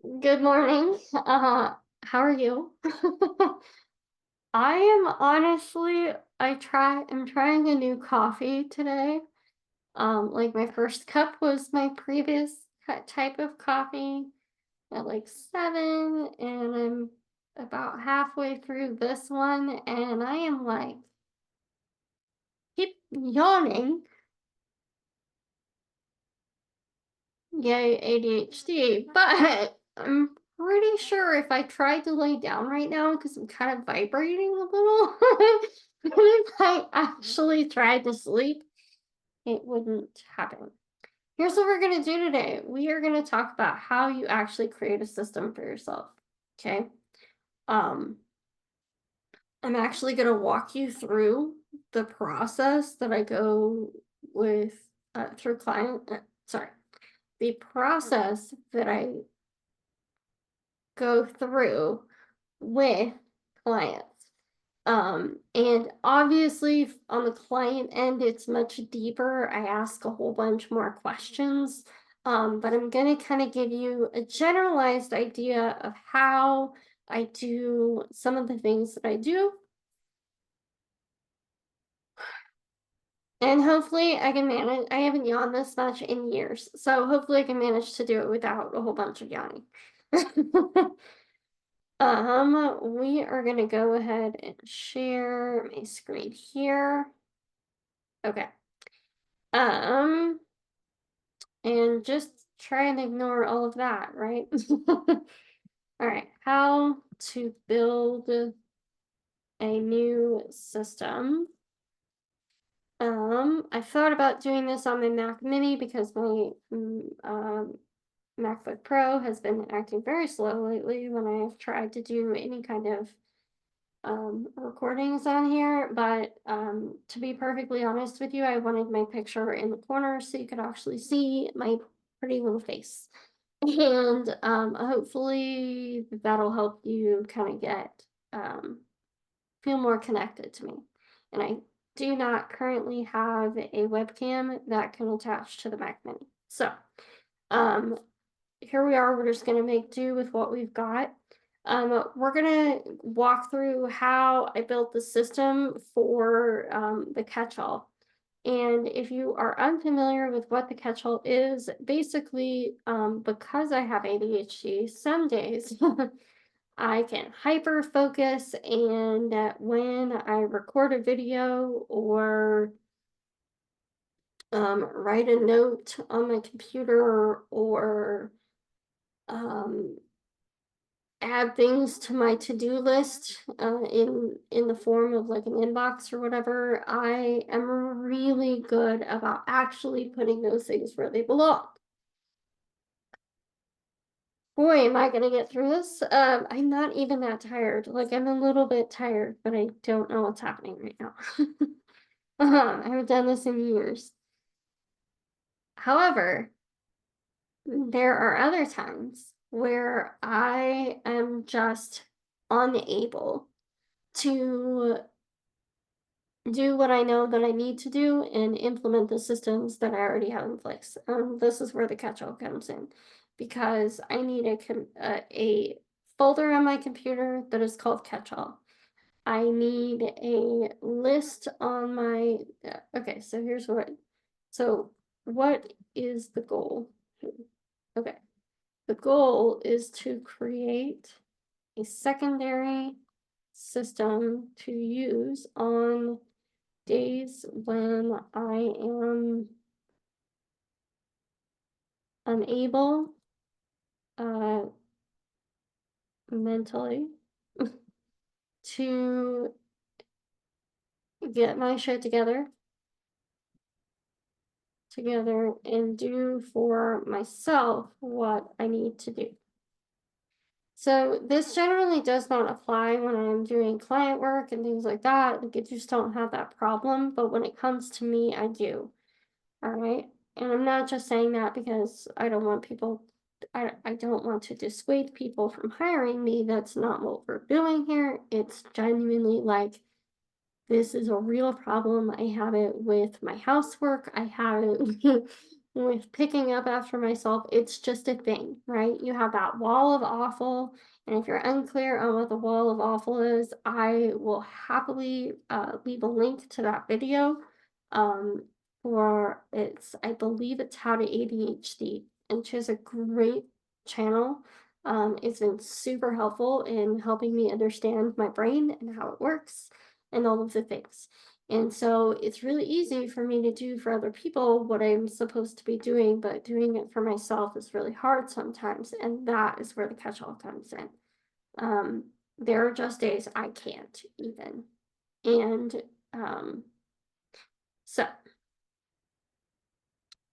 Good morning. How are you? I am honestly, I'm trying a new coffee today. Like my first cup was my previous type of coffee at like 7, and I'm about halfway through this one, and I am like, keep yawning. Yay, ADHD. But I'm pretty sure if I tried to lay down right now, because I'm kind of vibrating a little, and if I actually tried to sleep, it wouldn't happen. Here's what we're going to do today. We are going to talk about how you actually create a system for yourself. Okay. Um, I'm actually going to walk you through the process that I go with through sorry, the process that I go through with clients. And obviously on the client end, it's much deeper. I ask a whole bunch more questions. But I'm going to kind of give you a generalized idea of how I do some of the things that I do. And hopefully I can manage. I haven't yawned this much in years. So hopefully I can manage to do it without a whole bunch of yawning. We are gonna go ahead and share my screen here. Okay. Um, and just try and ignore all of that, right? All right. How to build a new system. I thought about doing this on my Mac Mini because my MacBook Pro has been acting very slow lately when I've tried to do any kind of recordings on here, but to be perfectly honest with you, I wanted my picture in the corner so you could actually see my pretty little face. And hopefully that'll help you kind of get feel more connected to me. And I do not currently have a webcam that can attach to the Mac Mini. So um here we are. We're just going to make do with what we've got. We're going to walk through how I built the system for the catch-all. And if you are unfamiliar with what the catch-all is, basically, because I have ADHD, some days I can hyper focus, and when I record a video or write a note on my computer or um, add things to my to-do list in the form of like an inbox or whatever, I am really good about actually putting those things where they belong. Boy, am I gonna get through this. I'm not even that tired. Like I'm a little bit tired, but I don't know what's happening right now. I haven't done this in years. However, there are other times where I am just unable to do what I know that I need to do and implement the systems that I already have in place. This is where the catch-all comes in, because I need a folder on my computer that is called catch-all. I need a list on my, okay, so here's so what is the goal? Okay, the goal is to create a secondary system to use on days when I am unable uh, mentally to get my shit together and do for myself what I need to do. So this generally does not apply when I'm doing client work and things like that. Like I just don't have that problem, but when it comes to me, I do. All right. And I'm not just saying that because I don't want people, I don't want to dissuade people from hiring me. That's not what we're doing here. It's genuinely like, this is a real problem. I have it with my housework. I have it with picking up after myself, it's just a thing, right? You have that wall of awful. And if you're unclear on what the wall of awful is, I will happily leave a link to that video. Um, for I believe it's How to ADHD, and she has a great channel. It's been super helpful in helping me understand my brain and how it works and all of the things. And so it's really easy for me to do for other people what I'm supposed to be doing, but doing it for myself is really hard sometimes. And that is where the catch all comes in. Um, there are just days I can't even. And um, so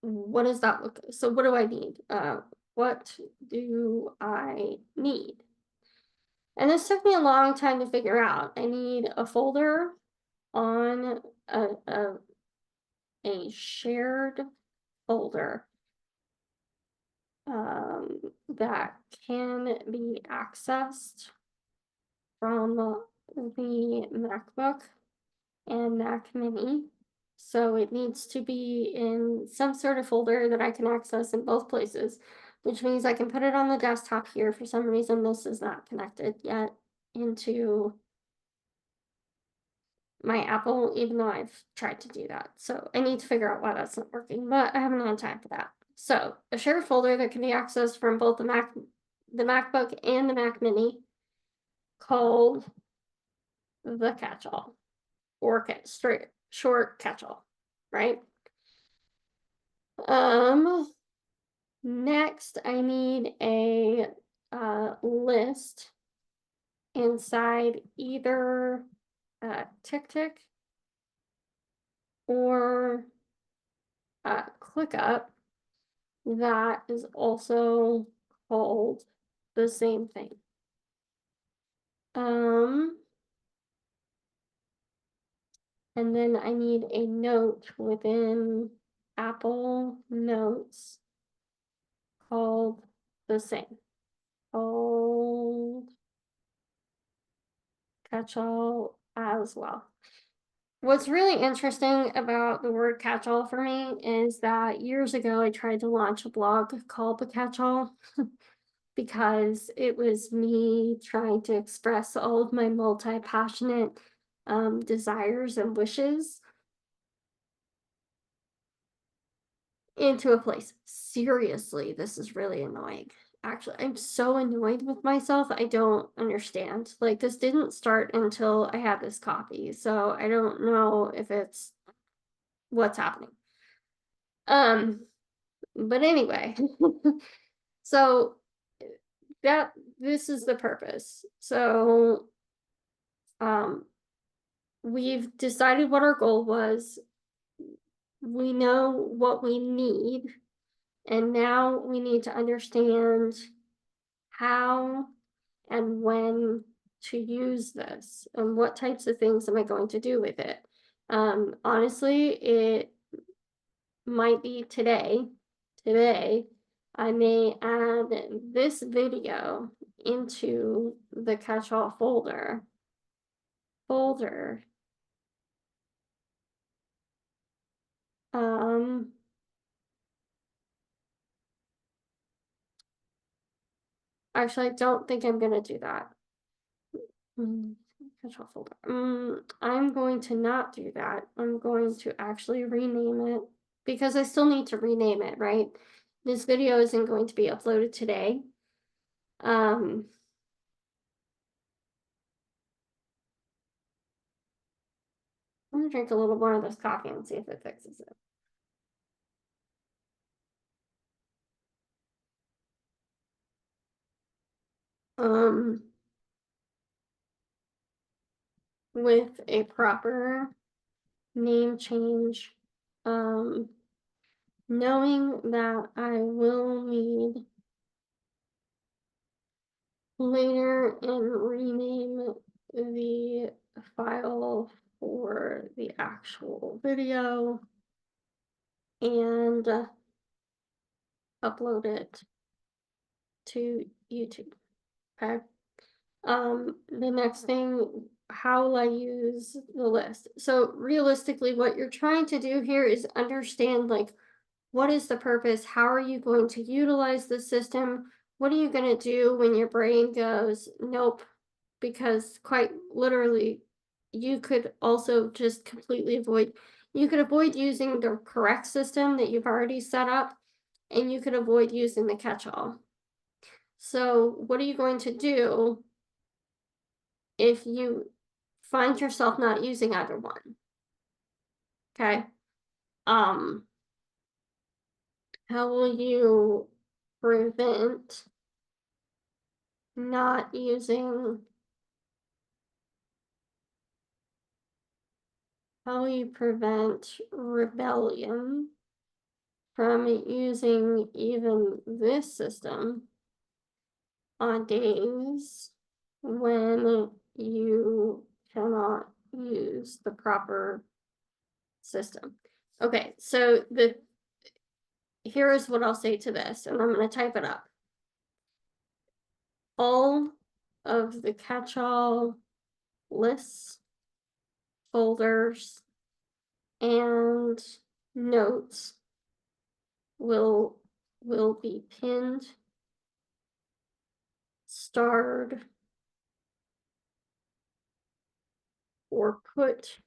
what does that look like? So what do I need? What do I need? And this took me a long time to figure out. I need a folder on a shared folder that can be accessed from the MacBook and Mac Mini. So it needs to be in some sort of folder that I can access in both places, which means I can put it on the desktop here. For some reason, this is not connected yet into my Apple, even though I've tried to do that. So I need to figure out why that's not working, but I haven't had time for that. So a shared folder that can be accessed from both the MacBook and the Mac Mini, called the catch-all, or straight short catch-all, right? Next I need a list inside either TickTick or ClickUp that is also called the same thing. And then I need a note within Apple Notes called the same, called catch-all as well. What's really interesting about the word catch-all for me is that years ago I tried to launch a blog called The Catch-all because it was me trying to express all of my multi-passionate desires and wishes into a place. Seriously, this is really annoying. Actually, I'm so annoyed with myself. I don't understand. Like, this didn't start until I had this coffee, so I don't know if it's what's happening. But anyway, so this is the purpose. So, we've decided what our goal was. We know what we need, and now we need to understand how and when to use this and what types of things am I going to do with it. Honestly, it might be today I may add this video into the catch-all folder. Actually, I don't think I'm gonna do that. Catch-all folder. I'm going to not do that. I'm going to actually rename it because I still need to rename it, right? This video isn't going to be uploaded today. I'm gonna drink a little more of this coffee and see if it fixes it. With a proper name change, knowing that I will need later and rename the file for the actual video and upload it to YouTube. Okay. The next thing, how will I use the list? So realistically, what you're trying to do here is understand, like, What is the purpose? How are you going to utilize the system? What are you going to do when your brain goes, nope? Because quite literally, you could also just completely avoid, you could avoid using the correct system that you've already set up, and you could avoid using the catch all. So, what are you going to do if you find yourself not using either one? Okay. Um, how will you prevent not using, how will you prevent rebellion from using even this system on days when you cannot use the proper system? Okay, so here is what I'll say to this, and I'm going to type it up. All of the catch-all lists, folders, and notes will be pinned, starred, or put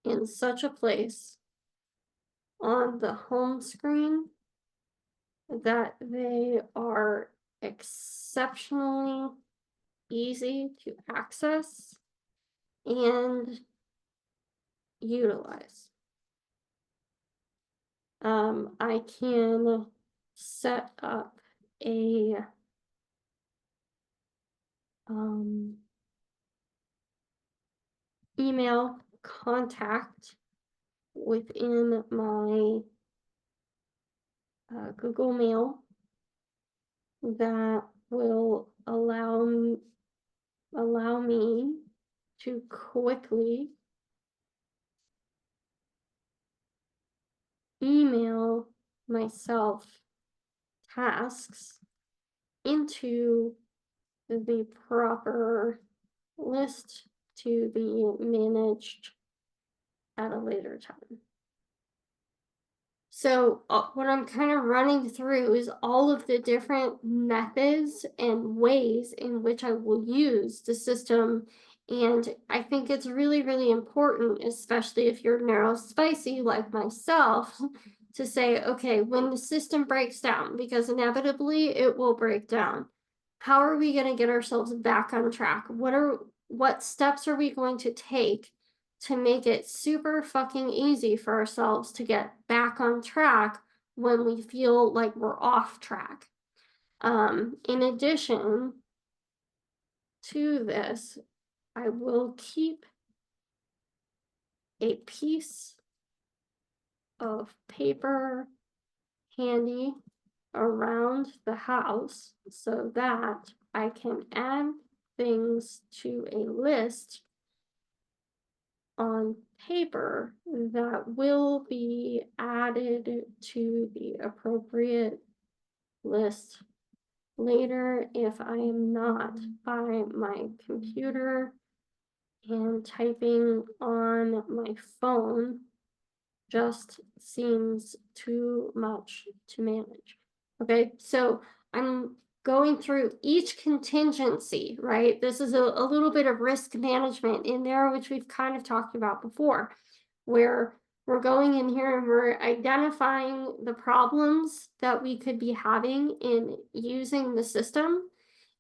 in such a place on the home screen that they are exceptionally easy to access and utilize. I can set up a email contact within my Google Mail that will allow me to quickly email myself tasks into the proper list to be managed at a later time. So what I'm kind of running through is all of the different methods and ways in which I will use the system. And I think it's really, really important, especially if you're neurospicy like myself, to say, okay, when the system breaks down, because inevitably it will break down, how are we going to get ourselves back on track? What steps are we going to take to make it super fucking easy for ourselves to get back on track when we feel like we're off track? In addition to this, I will keep a piece of paper handy around the house so that I can add things to a list on paper that will be added to the appropriate list later if I am not by my computer and typing on my phone just seems too much to manage. Okay, so I'm going through each contingency, right? This is a little bit of risk management in there, which we've kind of talked about before, where we're going in here and we're identifying the problems that we could be having in using the system,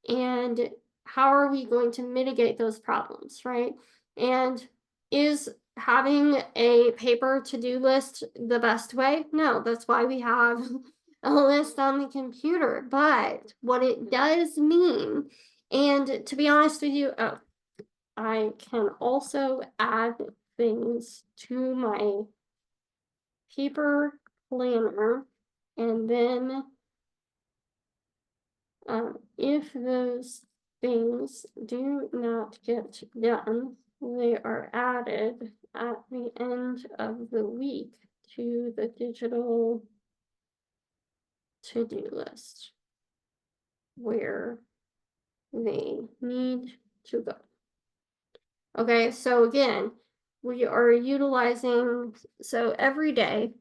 and how are we going to mitigate those problems, right? And is having a paper to-do list the best way? No, that's why we have a list on the computer. But what it does mean, and to be honest with you, I can also add things to my paper planner, and then if those things do not get done, they are added at the end of the week to the digital to-do list where they need to go. Okay, so again, we are utilizing, so every day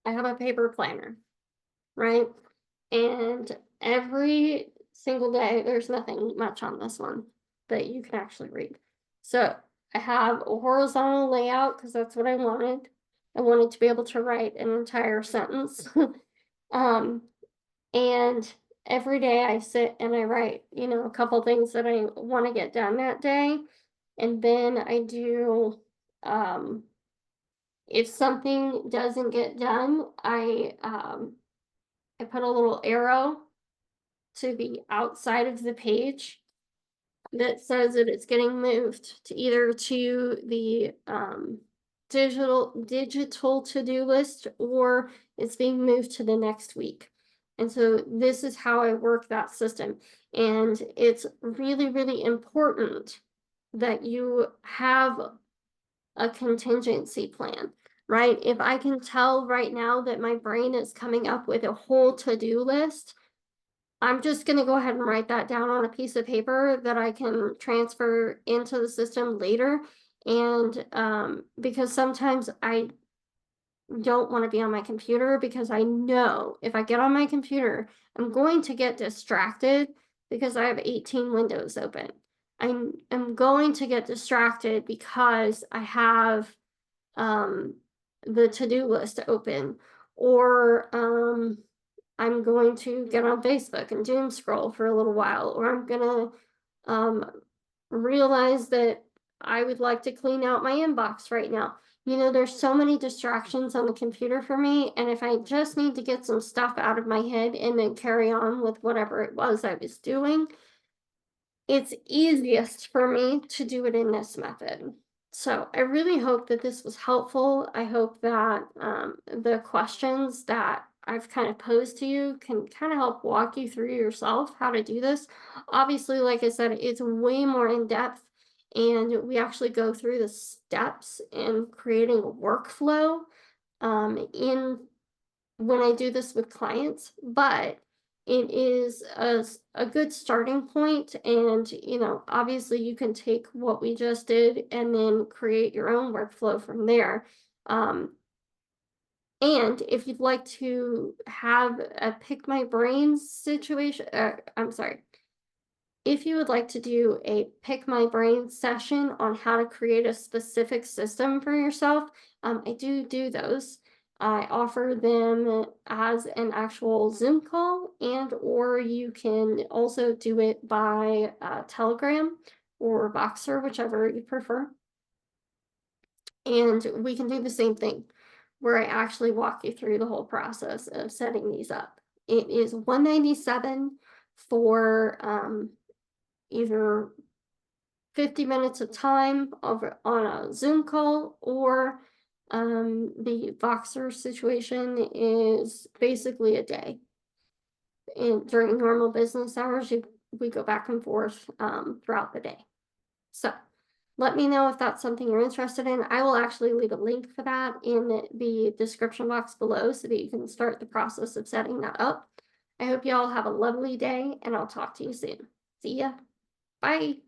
I have a paper planner, right? And every single day, there's nothing much on this one that you can actually read. So I have a horizontal layout because that's what I wanted. I wanted to be able to write an entire sentence. um, and every day I sit and I write, a couple things that I want to get done that day. And then I do, um, if something doesn't get done, I put a little arrow to the outside of the page that says that it's getting moved to either to the digital to-do list, or it's being moved to the next week. And so this is how I work that system. And it's really, really important that you have a contingency plan, right? If I can tell right now that my brain is coming up with a whole to-do list, I'm just gonna go ahead and write that down on a piece of paper that I can transfer into the system later. And because sometimes I don't want to be on my computer, because I know if I get on my computer, I'm going to get distracted because I have 18 windows open. I'm going to get distracted because I have um the to-do list open, or I'm going to get on Facebook and doom scroll for a little while, or I'm gonna um, realize that I would like to clean out my inbox right now. There's so many distractions on the computer for me, and if I just need to get some stuff out of my head and then carry on with whatever it was I was doing, it's easiest for me to do it in this method. So I really hope that this was helpful. I hope that the questions that I've kind of posed to you can kind of help walk you through yourself how to do this. Obviously, like I said, it's way more in depth, and we actually go through the steps in creating a workflow in when I do this with clients, but it is a good starting point. And, obviously you can take what we just did and then create your own workflow from there. Um, and if you'd like to have a pick my brains situation, I'm sorry, if you would like to do a pick my brain session on how to create a specific system for yourself, I do those. I offer them as an actual Zoom call, and or you can also do it by Telegram or Boxer, whichever you prefer. And we can do the same thing where I actually walk you through the whole process of setting these up. It is $197 for either 50 minutes of time over on a Zoom call, or the Voxer situation is basically a day. And during normal business hours, we go back and forth throughout the day. So let me know if that's something you're interested in. I will actually leave a link for that in the description box below so that you can start the process of setting that up. I hope you all have a lovely day, and I'll talk to you soon. See ya. Bye.